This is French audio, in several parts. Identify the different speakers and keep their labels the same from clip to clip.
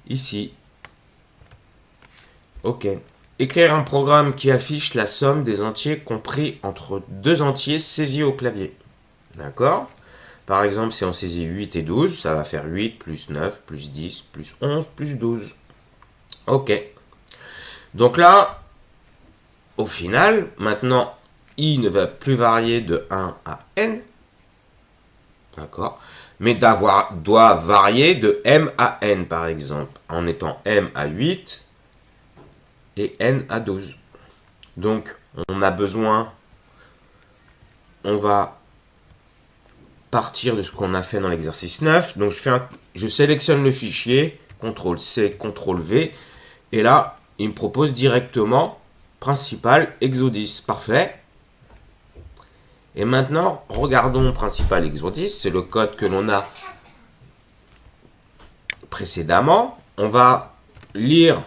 Speaker 1: ici. Ok. Écrire un programme qui affiche la somme des entiers compris entre deux entiers saisis au clavier. D'accord? Par exemple, si on saisit 8 et 12, ça va faire 8 plus 9 plus 10 plus 11 plus 12. Ok. Donc là, au final, maintenant, i ne va plus varier de 1 à n. D'accord? Mais doit varier de m à n, par exemple, en étant m à 8 et n à 12. Donc, on a besoin, on va partir de ce qu'on a fait dans l'exercice 9. Donc, je sélectionne le fichier, CTRL-C, CTRL-V, et là, il me propose directement principal exo10. Parfait. Et maintenant, regardons principal exo10, c'est le code que l'on a précédemment. On va lire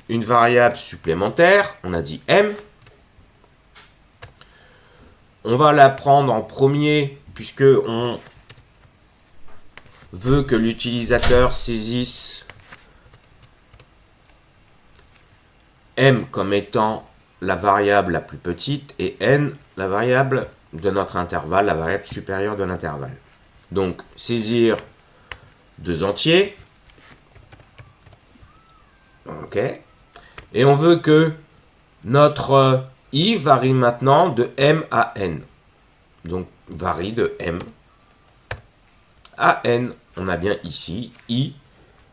Speaker 1: une variable supplémentaire, on a dit m. On va la prendre en premier puisque on veut que l'utilisateur saisisse m comme étant la variable la plus petite et n la variable de notre intervalle, la variable supérieure de l'intervalle. Donc saisir deux entiers. Ok. Et on veut que notre i varie maintenant de m à n. Donc varie de m à n. On a bien ici i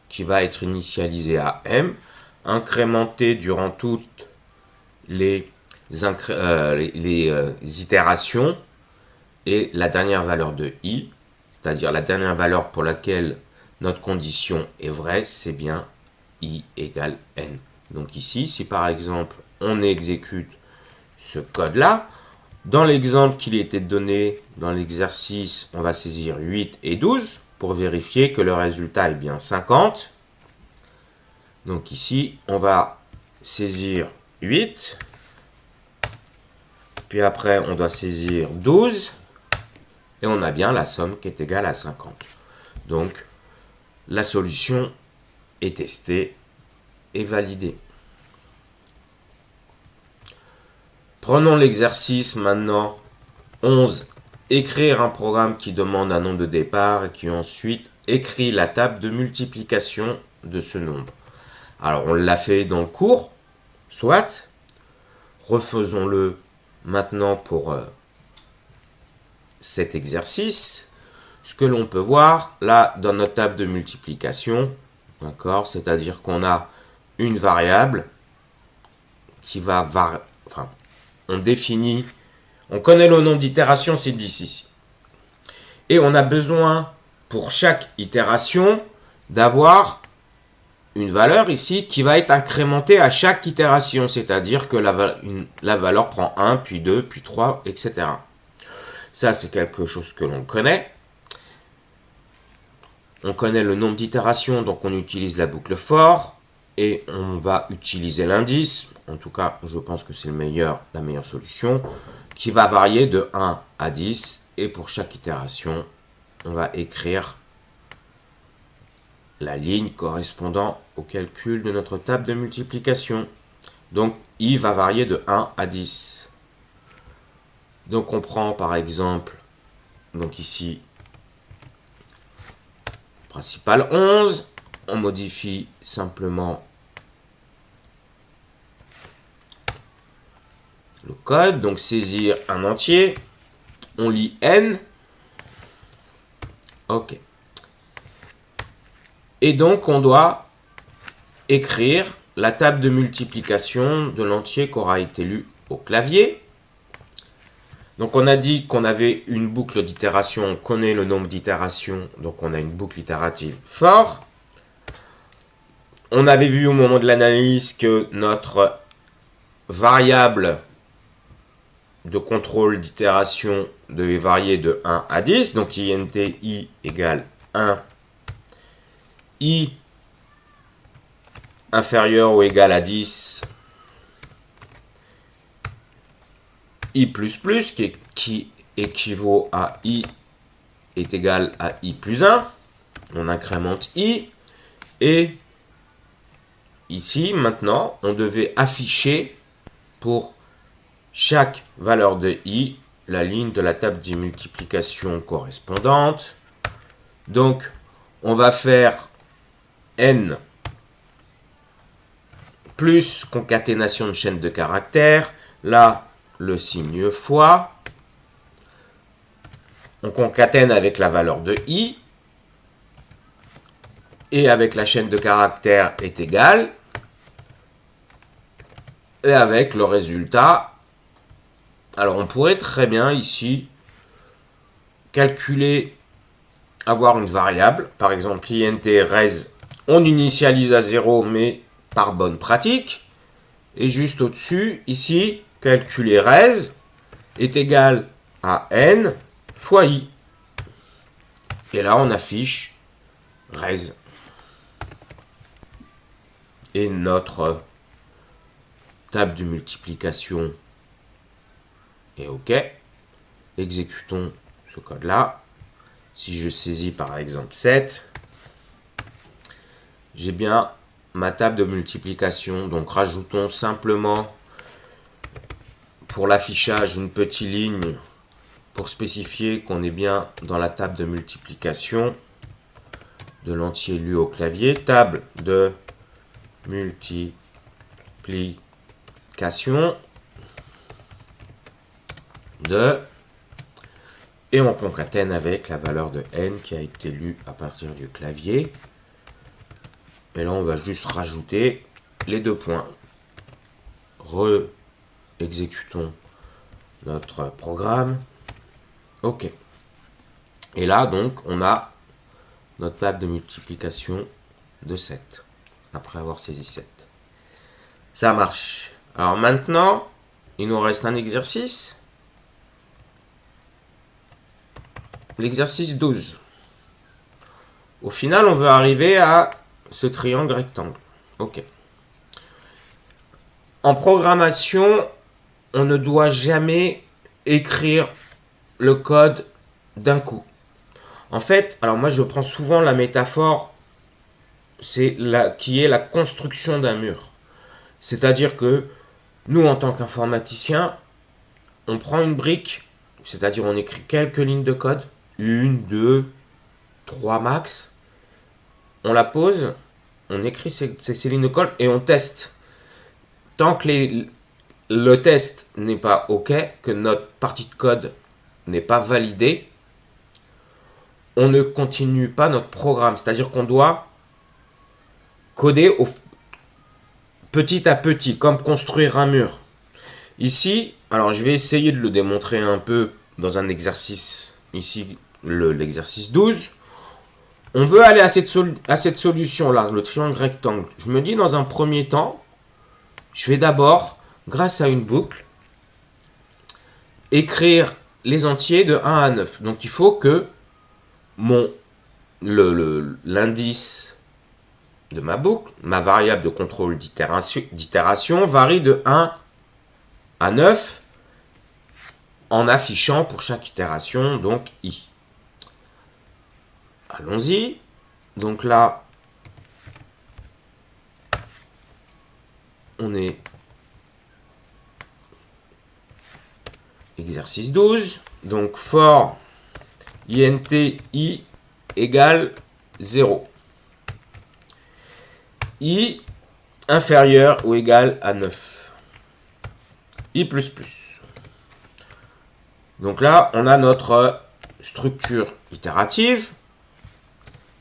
Speaker 1: qui va être initialisé à m, incrémenté durant toutes les itérations, et la dernière valeur de i, c'est-à-dire la dernière valeur pour laquelle notre condition est vraie, c'est bien i égale n. Donc ici, si par exemple on exécute ce code-là, dans l'exemple qui était donné dans l'exercice, on va saisir 8 et 12 pour vérifier que le résultat est bien 50. Donc ici, on va saisir 8. Puis après, on doit saisir 12. Et on a bien la somme qui est égale à 50. Donc, la solution est testée et validée. Prenons l'exercice maintenant 11. Écrire un programme qui demande un nombre de départ et qui ensuite écrit la table de multiplication de ce nombre. Alors, on l'a fait dans le cours, soit. Refaisons-le maintenant pour cet exercice. Ce que l'on peut voir, là, dans notre table de multiplication, d'accord, c'est-à-dire qu'on a une variable qui va varier, enfin, on définit, on connaît le nombre d'itérations, c'est 10 ici. Et on a besoin, pour chaque itération, d'avoir une valeur ici qui va être incrémentée à chaque itération, c'est-à-dire que la valeur prend 1, puis 2, puis 3, etc. Ça, c'est quelque chose que l'on connaît. On connaît le nombre d'itérations, donc on utilise la boucle for, et on va utiliser l'indice, en tout cas, je pense que c'est la meilleure solution, qui va varier de 1 à 10, et pour chaque itération, on va écrire la ligne correspondant au calcul de notre table de multiplication. Donc, i va varier de 1 à 10. Donc, on prend par exemple, donc ici, principal 11, on modifie simplement le code, donc saisir un entier, on lit n, ok. Et donc on doit écrire la table de multiplication de l'entier qui aura été lu au clavier. Donc on a dit qu'on avait une boucle d'itération, on connaît le nombre d'itérations, donc on a une boucle itérative for. On avait vu au moment de l'analyse que notre variable de contrôle d'itération devait varier de 1 à 10, donc int i égale 1, i inférieur ou égal à 10, i++, qui équivaut à i est égal à i plus 1, on incrémente i, et ici, maintenant, on devait afficher pour chaque valeur de i la ligne de la table de multiplication correspondante. Donc, on va faire n plus concaténation de chaîne de caractères. Là, le signe fois. On concatène avec la valeur de i. Et avec la chaîne de caractères est égale. Et avec le résultat. Alors, on pourrait très bien ici calculer, avoir une variable. Par exemple, int res, on initialise à 0, mais par bonne pratique. Et juste au-dessus, ici, calculer res est égal à n fois i. Et là, on affiche res. Et notre table de multiplication est OK. Exécutons ce code-là. Si je saisis par exemple 7, j'ai bien ma table de multiplication. Donc rajoutons simplement pour l'affichage une petite ligne pour spécifier qu'on est bien dans la table de multiplication de l'entier lu au clavier. Table de multiplication de, et on concatène avec la valeur de n qui a été lue à partir du clavier. Et là, on va juste rajouter les deux points. Exécutons notre programme. OK. Et là, donc, on a notre table de multiplication de 7. Après avoir saisi 7. Ça marche. Alors maintenant, il nous reste un exercice. L'exercice 12. Au final, on veut arriver à ce triangle rectangle. OK. En programmation, on ne doit jamais écrire le code d'un coup. En fait, alors moi je prends souvent la métaphore qui est la construction d'un mur. C'est-à-dire que nous, en tant qu'informaticiens, on prend une brique, c'est-à-dire on écrit quelques lignes de code, 1, 2, 3 max, on la pose, on écrit ces lignes de code et on teste. Tant que le test n'est pas OK, que notre partie de code n'est pas validée, on ne continue pas notre programme. C'est-à-dire qu'on doit coder petit à petit, comme construire un mur. Ici, alors je vais essayer de le démontrer un peu dans un exercice, ici l'exercice 12. On veut aller à cette solution-là, le triangle rectangle. Je me dis dans un premier temps, je vais d'abord, grâce à une boucle, écrire les entiers de 1 à 9. Donc il faut que l'indice de ma boucle, ma variable de contrôle d'itération, varie de 1 à 9 en affichant pour chaque itération donc i. Allons-y. Donc là, on est exercice 12. Donc for int i égale 0. I inférieur ou égal à 9. I++. Donc là, on a notre structure itérative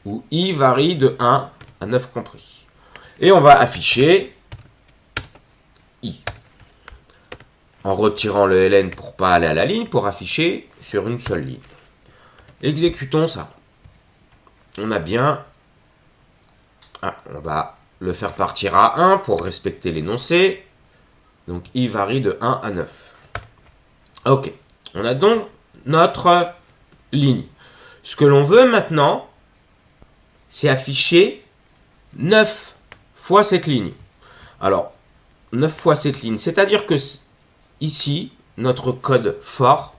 Speaker 1: où i varie de 1 à 9 compris. Et on va afficher i. En retirant le ln pour pas aller à la ligne, pour afficher sur une seule ligne. Exécutons ça. On a bien... on va le faire partir à 1 pour respecter l'énoncé. Donc i varie de 1 à 9. OK. On a donc notre ligne. Ce que l'on veut maintenant, c'est afficher 9 fois cette ligne. Alors, 9 fois cette ligne, c'est-à-dire que ici, notre code for,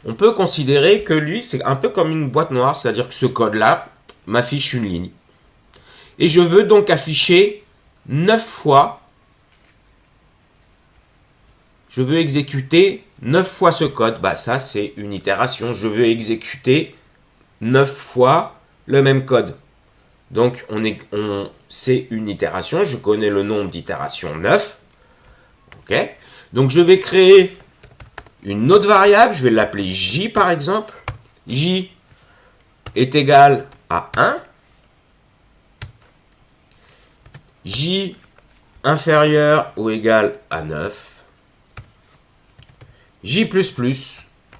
Speaker 1: on peut considérer que lui, c'est un peu comme une boîte noire, c'est-à-dire que ce code-là m'affiche une ligne. Et je veux donc afficher 9 fois. Je veux exécuter 9 fois ce code. Bah ça, c'est une itération. Je veux exécuter 9 fois le même code. Donc, c'est une itération. Je connais le nombre d'itérations 9. OK. Donc, je vais créer une autre variable. Je vais l'appeler J, par exemple. J est égal à 1. J inférieur ou égal à 9. J++.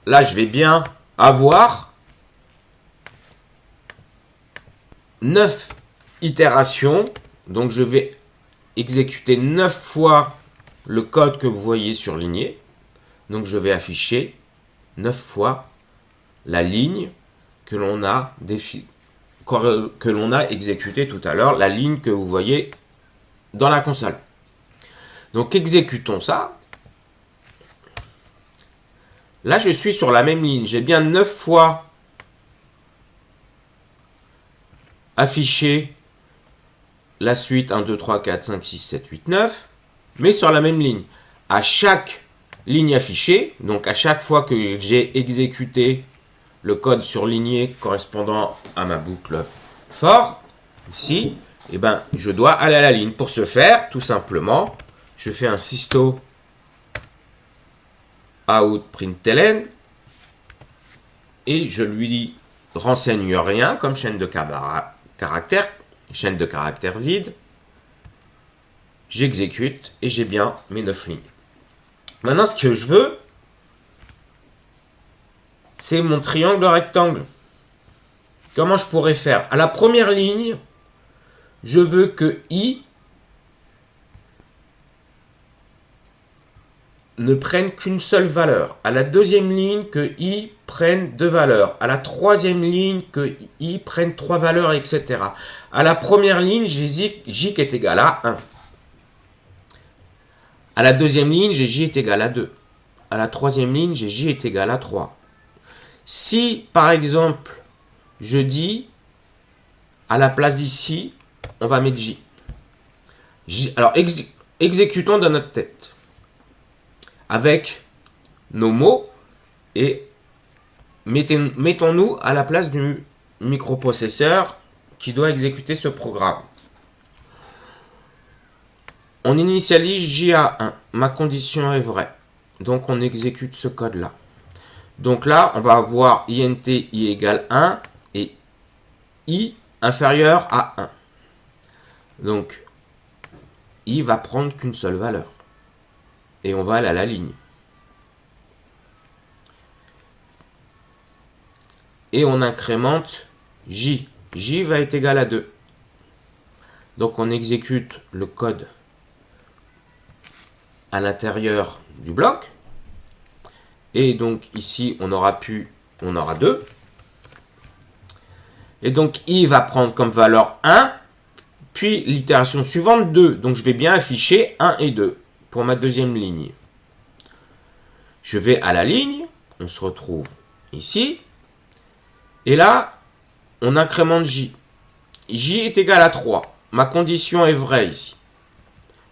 Speaker 1: Là, je vais bien avoir 9 itérations. Donc, je vais exécuter 9 fois le code que vous voyez surligné. Donc, je vais afficher 9 fois la ligne que l'on a exécutée tout à l'heure, la ligne que vous voyez dans la console. Donc, exécutons ça. Là, je suis sur la même ligne. J'ai bien 9 fois affiché la suite 1, 2, 3, 4, 5, 6, 7, 8, 9, mais sur la même ligne. À chaque ligne affichée, donc à chaque fois que j'ai exécuté le code surligné correspondant à ma boucle for, ici, eh ben, je dois aller à la ligne. Pour ce faire, tout simplement, je fais un systo out println et je lui renseigne rien comme chaîne de caractères vide. J'exécute et j'ai bien mes 9 lignes. Maintenant, ce que je veux, c'est mon triangle rectangle. Comment je pourrais faire? À la première ligne, je veux que I ne prenne qu'une seule valeur. À la deuxième ligne, que I prenne 2 valeurs. À la troisième ligne, que I prenne 3 valeurs, etc. À la première ligne, j'ai J qui est égal à 1. À la deuxième ligne, j'ai J est égal à 2. À la troisième ligne, j'ai J est égal à 3. Si, par exemple, je dis, à la place d'ici, on va mettre J. Alors, exécutons dans notre tête. Avec nos mots et mettons-nous à la place du microprocesseur qui doit exécuter ce programme. On initialise J à 1. Ma condition est vraie. Donc, on exécute ce code-là. Donc là, on va avoir int I égale 1 et I inférieur à 1. Donc, I va prendre qu'une seule valeur. Et on va aller à la ligne. Et on incrémente J. J va être égal à 2. Donc on exécute le code à l'intérieur du bloc. Et donc ici, on aura 2. Et donc I va prendre comme valeur 1. Puis l'itération suivante 2. Donc je vais bien afficher 1 et 2. Pour ma deuxième ligne. Je vais à la ligne, on se retrouve ici, et là, on incrémente J. J est égal à 3. Ma condition est vraie ici.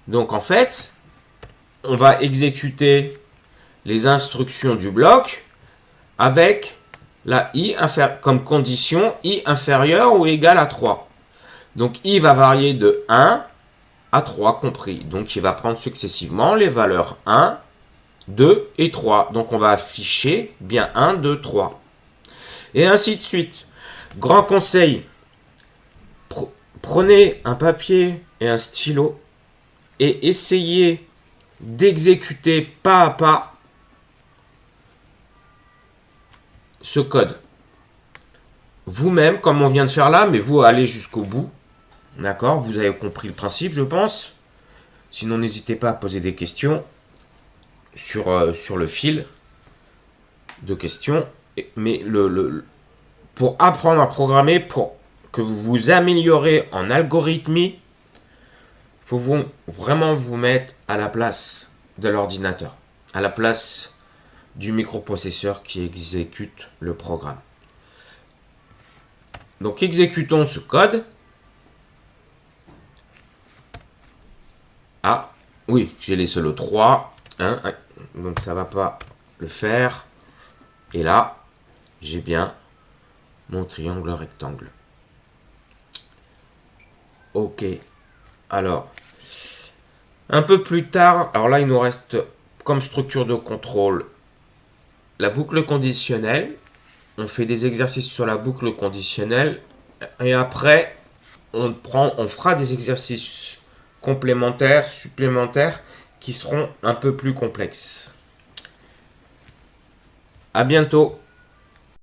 Speaker 1: Donc en fait, on va exécuter les instructions du bloc avec la I comme condition I inférieure ou égale à 3. Donc I va varier de 1 à 3 compris. Donc, il va prendre successivement les valeurs 1, 2 et 3. Donc, on va afficher bien 1, 2, 3. Et ainsi de suite. Grand conseil, prenez un papier et un stylo et essayez d'exécuter pas à pas ce code. Vous-même, comme on vient de faire là, mais vous allez jusqu'au bout. D'accord, vous avez compris le principe, je pense. Sinon, n'hésitez pas à poser des questions sur le fil de questions. Mais pour apprendre à programmer, pour que vous vous améliorez en algorithmie, il faut vraiment vous mettre à la place de l'ordinateur, à la place du microprocesseur qui exécute le programme. Donc, exécutons ce code. Oui, j'ai laissé le 3. Hein, donc ça va pas le faire. Et là, j'ai bien mon triangle rectangle. Ok. Alors, un peu plus tard, alors là, il nous reste comme structure de contrôle la boucle conditionnelle. On fait des exercices sur la boucle conditionnelle. Et après, on fera des exercices complémentaires, supplémentaires, qui seront un peu plus complexes. À bientôt.